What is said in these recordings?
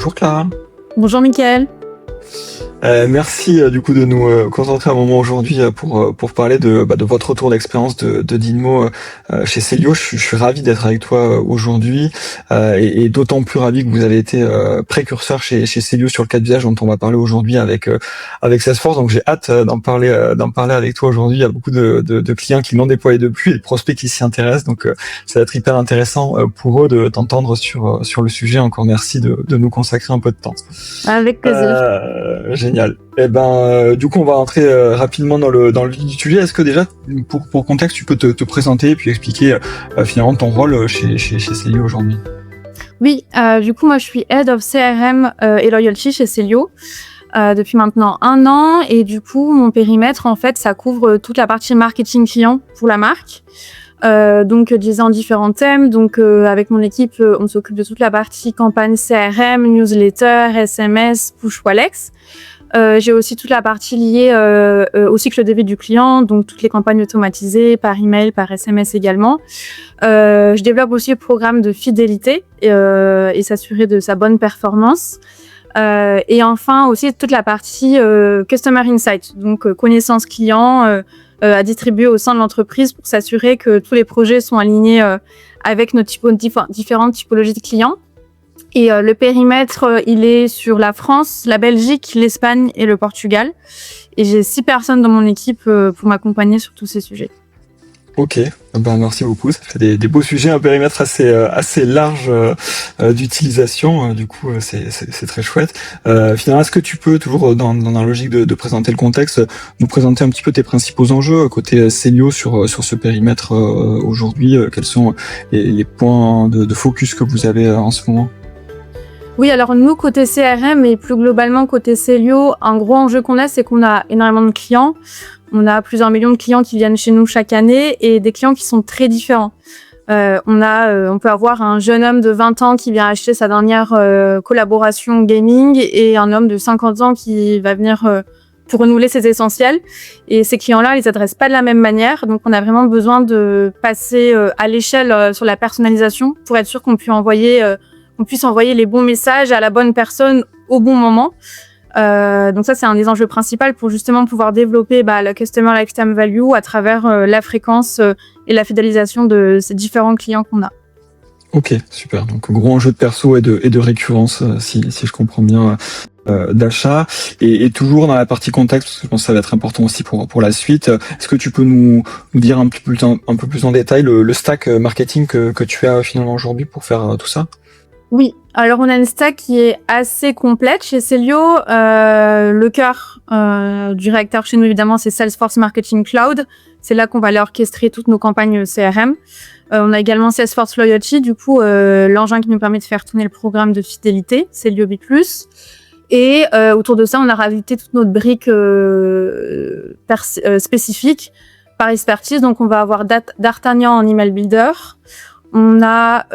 Bonjour Clara. Bonjour Mickaël. Merci du coup de nous concentrer un moment aujourd'hui pour parler de votre retour d'expérience de Dynamo chez Célio. Je suis ravi d'être avec toi aujourd'hui et d'autant plus ravi que vous avez été précurseur chez Célio sur le cas d'usage dont on va parler aujourd'hui avec Salesforce. Donc j'ai hâte d'en parler avec toi aujourd'hui. Il y a beaucoup de clients qui l'ont déployé depuis et de prospects qui s'y intéressent. Donc ça va être hyper intéressant pour eux de t'entendre sur le sujet. Encore merci de nous consacrer un peu de temps. Avec plaisir. Génial. Du coup, on va rentrer rapidement dans le vif du sujet. Est-ce que déjà, pour contexte, tu peux te présenter et puis expliquer finalement ton rôle chez Célio aujourd'hui? Oui, du coup, moi, je suis Head of CRM et Loyalty chez Célio depuis maintenant 1 an. Et du coup, mon périmètre, en fait, ça couvre toute la partie marketing client pour la marque. Donc, disant différents thèmes. Donc, avec mon équipe, on s'occupe de toute la partie campagne CRM, newsletter, SMS, push Walex. J'ai aussi toute la partie liée au cycle de vie du client, donc toutes les campagnes automatisées par email, par SMS également. Je développe aussi le programme de fidélité et s'assurer de sa bonne performance. Et enfin aussi toute la partie Customer Insight, donc connaissance client à distribuer au sein de l'entreprise pour s'assurer que tous les projets sont alignés avec nos différentes typologies de clients. Et le périmètre, il est sur la France, la Belgique, l'Espagne et le Portugal. Et j'ai 6 personnes dans mon équipe pour m'accompagner sur tous ces sujets. Ok, merci beaucoup. Ça fait des beaux sujets, un périmètre assez large d'utilisation. Du coup, c'est très chouette. Finalement, est-ce que tu peux, toujours dans la logique de présenter le contexte, nous présenter un petit peu tes principaux enjeux côté Célio sur ce périmètre aujourd'hui? Quels sont les points de focus que vous avez en ce moment? Oui, alors nous, côté CRM et plus globalement côté Célio, un gros enjeu qu'on a, c'est qu'on a énormément de clients. On a plusieurs millions de clients qui viennent chez nous chaque année et des clients qui sont très différents. On peut avoir un jeune homme de 20 ans qui vient acheter sa dernière collaboration gaming et un homme de 50 ans qui va venir pour renouveler ses essentiels. Et ces clients-là, ils s'adressent pas de la même manière. Donc, on a vraiment besoin de passer à l'échelle sur la personnalisation pour être sûr qu'on puisse envoyer les bons messages à la bonne personne au bon moment. Donc ça, c'est un des enjeux principaux pour justement pouvoir développer le Customer Lifetime Value à travers la fréquence et la fidélisation de ces différents clients qu'on a. Ok, super. Donc gros enjeu de perso et de récurrence, si je comprends bien, d'achat. Et toujours dans la partie contexte, parce que je pense que ça va être important aussi pour la suite. Est-ce que tu peux nous dire un peu plus en détail le stack marketing que tu as finalement aujourd'hui pour faire tout ça? Oui, alors on a une stack qui est assez complète chez Célio. Le cœur du réacteur chez nous, évidemment, c'est Salesforce Marketing Cloud. C'est là qu'on va aller orchestrer toutes nos campagnes CRM. On a également Salesforce Loyalty, du coup, l'engin qui nous permet de faire tourner le programme de fidélité, Célio B+. Et autour de ça, on a rajouté toute notre brique spécifique par expertise. Donc, on va avoir D'Artagnan en email builder. On a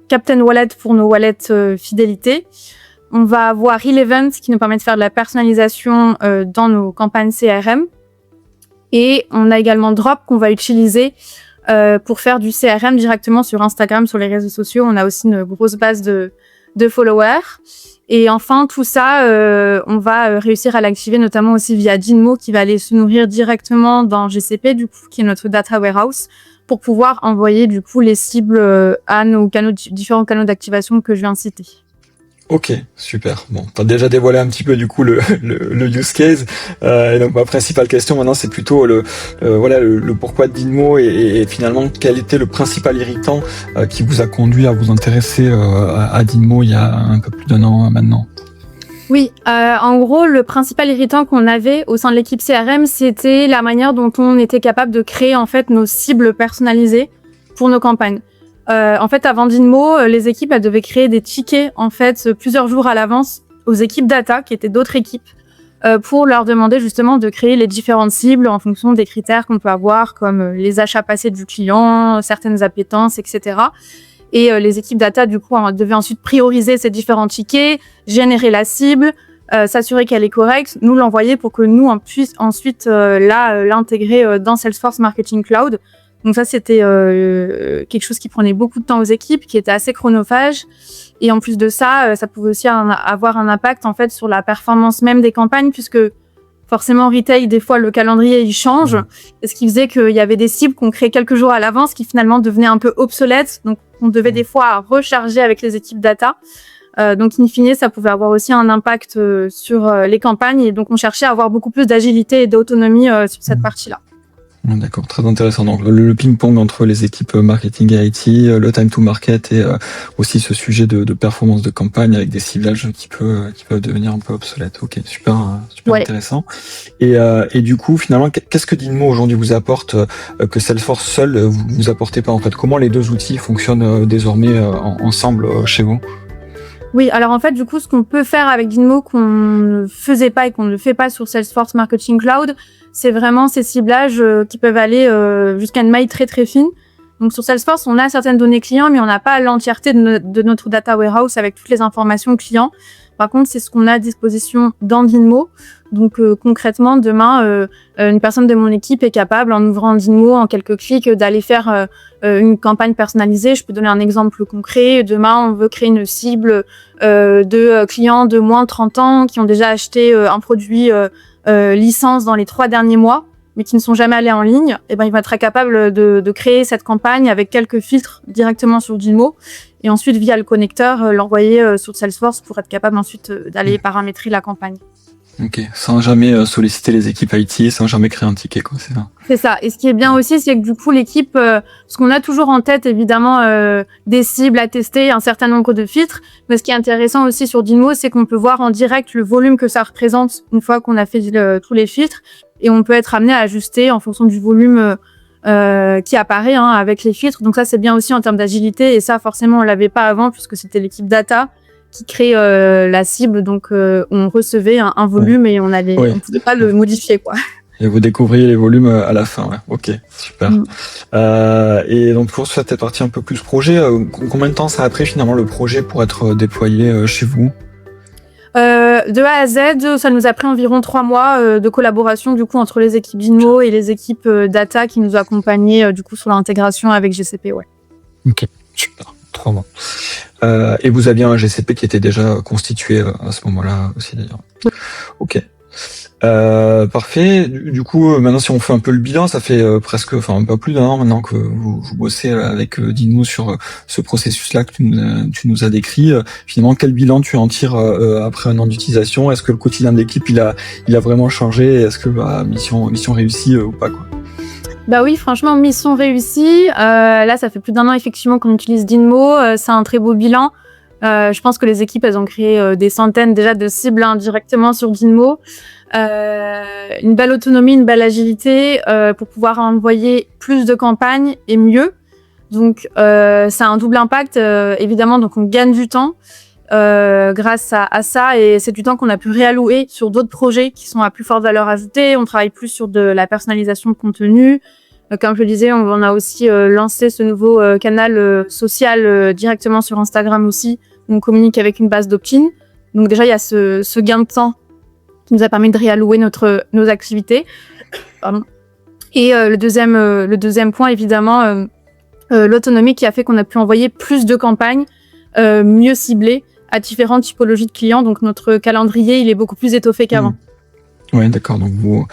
Captain Wallet pour nos wallets fidélité. On va avoir Relevant qui nous permet de faire de la personnalisation dans nos campagnes CRM. Et on a également Drop qu'on va utiliser pour faire du CRM directement sur Instagram, sur les réseaux sociaux. On a aussi une grosse base de followers. Et enfin, tout ça, on va réussir à l'activer notamment aussi via Dynamo qui va aller se nourrir directement dans GCP, du coup, qui est notre data warehouse, pour pouvoir envoyer du coup les cibles à nos différents canaux d'activation que je viens de citer. Ok, super. Bon, t'as déjà dévoilé un petit peu du coup le use case. Et donc ma principale question maintenant, c'est plutôt le pourquoi de Dynamo et finalement quel était le principal irritant qui vous a conduit à vous intéresser à Dynamo il y a un peu plus d'1 an maintenant. Oui, en gros, le principal irritant qu'on avait au sein de l'équipe CRM, c'était la manière dont on était capable de créer en fait nos cibles personnalisées pour nos campagnes. En fait, avant Dynamo, les équipes elles devaient créer des tickets en fait plusieurs jours à l'avance aux équipes data, qui étaient d'autres équipes, pour leur demander justement de créer les différentes cibles en fonction des critères qu'on peut avoir, comme les achats passés du client, certaines appétences, etc. Et les équipes data, du coup, devaient ensuite prioriser ces différents tickets, générer la cible, s'assurer qu'elle est correcte, nous l'envoyer pour que nous on puisse ensuite l'intégrer dans Salesforce Marketing Cloud. Donc ça, c'était quelque chose qui prenait beaucoup de temps aux équipes, qui était assez chronophage. Et en plus de ça, ça pouvait aussi avoir un impact en fait sur la performance même des campagnes, puisque forcément en retail, des fois le calendrier il change, ce qui faisait qu'il y avait des cibles qu'on créait quelques jours à l'avance, qui finalement devenaient un peu obsolètes. Donc on devait des fois recharger avec les équipes data. Donc in fine, ça pouvait avoir aussi un impact sur les campagnes, et donc on cherchait à avoir beaucoup plus d'agilité et d'autonomie sur cette partie-là. D'accord, très intéressant. Donc le ping-pong entre les équipes marketing et IT, le time to market et aussi ce sujet de performance de campagne avec des ciblages qui peuvent devenir un peu obsolètes. Ok, super ouais. Intéressant. Et du coup, finalement, qu'est-ce que Dynamo aujourd'hui vous apporte que Salesforce seul vous apportez pas en fait? Comment les deux outils fonctionnent désormais ensemble chez vous? Oui, alors en fait, du coup, ce qu'on peut faire avec Dynamo qu'on ne faisait pas et qu'on ne fait pas sur Salesforce Marketing Cloud, c'est vraiment ces ciblages qui peuvent aller jusqu'à une maille très très fine. Donc sur Salesforce, on a certaines données clients, mais on n'a pas l'entièreté de notre data warehouse avec toutes les informations clients. Par contre, c'est ce qu'on a à disposition dans Dynamo. Donc concrètement, demain, une personne de mon équipe est capable, en ouvrant Dynamo en quelques clics, d'aller faire une campagne personnalisée. Je peux donner un exemple concret. Demain, on veut créer une cible de clients de moins de 30 ans qui ont déjà acheté un produit licence dans les 3 derniers mois, mais qui ne sont jamais allés en ligne. Et ben, il va être capable de créer cette campagne avec quelques filtres directement sur Dynamo, et ensuite via le connecteur l'envoyer sur Salesforce pour être capable ensuite d'aller paramétrer la campagne. Ok, sans jamais solliciter les équipes IT, sans jamais créer un ticket, quoi, c'est ça. C'est ça. Et ce qui est bien aussi, c'est que du coup, l'équipe, parce qu'on a toujours en tête, évidemment, des cibles à tester, un certain nombre de filtres. Mais ce qui est intéressant aussi sur Dynamo, c'est qu'on peut voir en direct le volume que ça représente une fois qu'on a fait tous les filtres. Et on peut être amené à ajuster en fonction du volume qui apparaît avec les filtres. Donc ça, c'est bien aussi en termes d'agilité. Et ça, forcément, on l'avait pas avant, puisque c'était l'équipe data qui crée la cible. Donc, on recevait un volume et on pouvait pas le modifier, quoi. Et vous découvriez les volumes à la fin, ouais. Ok, super. Et donc pour cette partie un peu plus projet, combien de temps ça a pris finalement le projet pour être déployé chez vous? De A à Z, ça nous a pris environ 3 mois de collaboration du coup entre les équipes Dynamo et les équipes data qui nous accompagnaient du coup sur l'intégration avec GCP, ouais. Ok, super. 3 mois. Et vous aviez un GCP qui était déjà constitué à ce moment-là aussi d'ailleurs. Ok. Parfait. Du coup, maintenant, si on fait un peu le bilan, ça fait presque, un peu plus d'1 an maintenant que vous bossez avec Dynamo sur ce processus-là que tu nous as décrit. Finalement, quel bilan tu en tires après 1 an d'utilisation? Est-ce que le quotidien de l'équipe il a vraiment changé? Est-ce que mission réussie ou pas, quoi? Bah oui, franchement, mission réussie. Là, ça fait plus d'1 an effectivement qu'on utilise Dynamo. C'est un très beau bilan. Je pense que les équipes, elles ont créé des centaines déjà de cibles directement sur Dynamo. Une belle autonomie, une belle agilité pour pouvoir envoyer plus de campagnes et mieux. Donc, ça a un double impact, évidemment. Donc, on gagne du temps grâce à ça, et c'est du temps qu'on a pu réallouer sur d'autres projets qui sont à plus forte valeur ajoutée. On travaille plus sur de la personnalisation de contenu. Comme je le disais, on a aussi lancé ce nouveau canal social directement sur Instagram aussi. On communique avec une base d'opt-in. Donc déjà, il y a ce gain de temps qui nous a permis de réallouer nos activités. Pardon. Et le deuxième point, évidemment, l'autonomie qui a fait qu'on a pu envoyer plus de campagnes mieux ciblées à différentes typologies de clients. Donc notre calendrier, il est beaucoup plus étoffé qu'avant. Oui, d'accord. Donc vous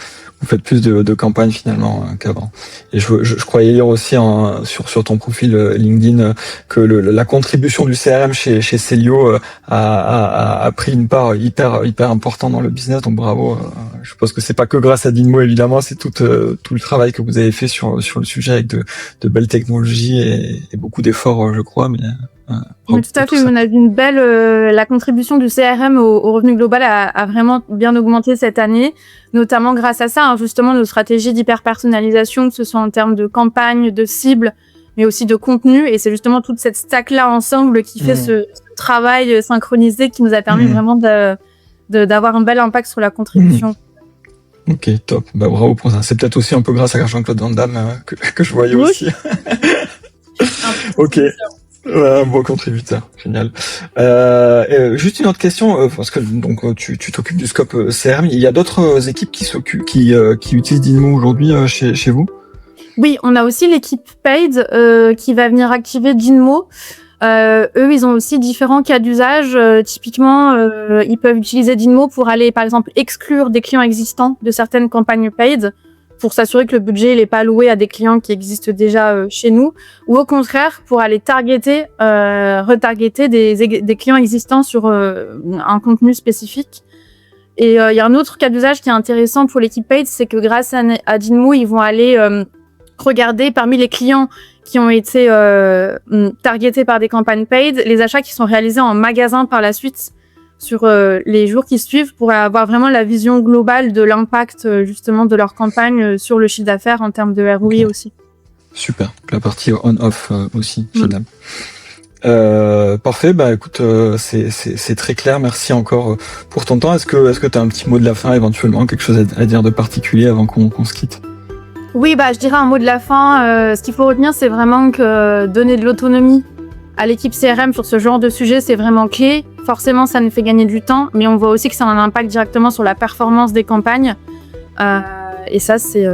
faites plus de campagnes finalement qu'avant. Et je croyais lire aussi sur ton profil LinkedIn que la contribution du CRM chez Celio a pris une part hyper importante dans le business. Donc bravo. Je pense que c'est pas que grâce à Dynamo évidemment, c'est tout le travail que vous avez fait sur le sujet avec de belles technologies et beaucoup d'efforts, je crois. Mais oui, tout à fait. On a vu une belle la contribution du CRM au revenu global a vraiment bien augmenté cette année, notamment grâce à ça, justement nos stratégies d'hyper-personnalisation, que ce soit en termes de campagne, de cible, mais aussi de contenu. Et c'est justement toute cette stack-là ensemble qui fait ce travail synchronisé qui nous a permis vraiment d'avoir un bel impact sur la contribution. Ok, top. Bah, bravo pour ça. C'est peut-être aussi un peu grâce à Jean-Claude Van Damme que je voyais aussi. Ok. Ouais, un bon contributeur, génial. Juste une autre question, parce que donc tu t'occupes du scope CRM. Il y a d'autres équipes qui utilisent Dynamo aujourd'hui chez vous? Oui, on a aussi l'équipe paid qui va venir activer Dinmo. Eux, ils ont aussi différents cas d'usage. Typiquement, ils peuvent utiliser Dinmo pour aller, par exemple, exclure des clients existants de certaines campagnes paid pour s'assurer que le budget n'est pas alloué à des clients qui existent déjà chez nous, ou au contraire, pour aller retargeter des clients existants sur un contenu spécifique. Et il y a un autre cas d'usage qui est intéressant pour l'équipe paid, c'est que grâce à Dinmo, ils vont aller regarder parmi les clients qui ont été targetés par des campagnes paid, les achats qui sont réalisés en magasin par la suite sur les jours qui suivent pour avoir vraiment la vision globale de l'impact justement de leur campagne sur le chiffre d'affaires en termes de ROI aussi. Super, la partie on-off aussi, génial. Parfait, bah écoute, c'est très clair, merci encore pour ton temps. Est-ce que tu as un petit mot de la fin éventuellement, quelque chose à dire de particulier avant qu'on se quitte? Oui, bah je dirais un mot de la fin. Ce qu'il faut retenir, c'est vraiment que donner de l'autonomie à l'équipe CRM sur ce genre de sujet, c'est vraiment clé. Forcément, ça nous fait gagner du temps, mais on voit aussi que ça a un impact directement sur la performance des campagnes. Et ça, c'est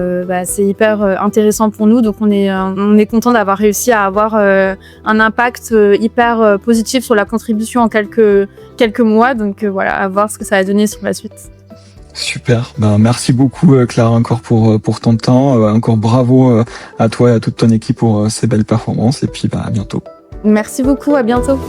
hyper intéressant pour nous. Donc, on est content d'avoir réussi à avoir un impact hyper positif sur la contribution en quelques mois. Donc, voilà, à voir ce que ça va donner sur la suite. Super, ben merci beaucoup Clara encore pour ton temps, encore bravo à toi et à toute ton équipe pour ces belles performances et puis à bientôt. Merci beaucoup, à bientôt.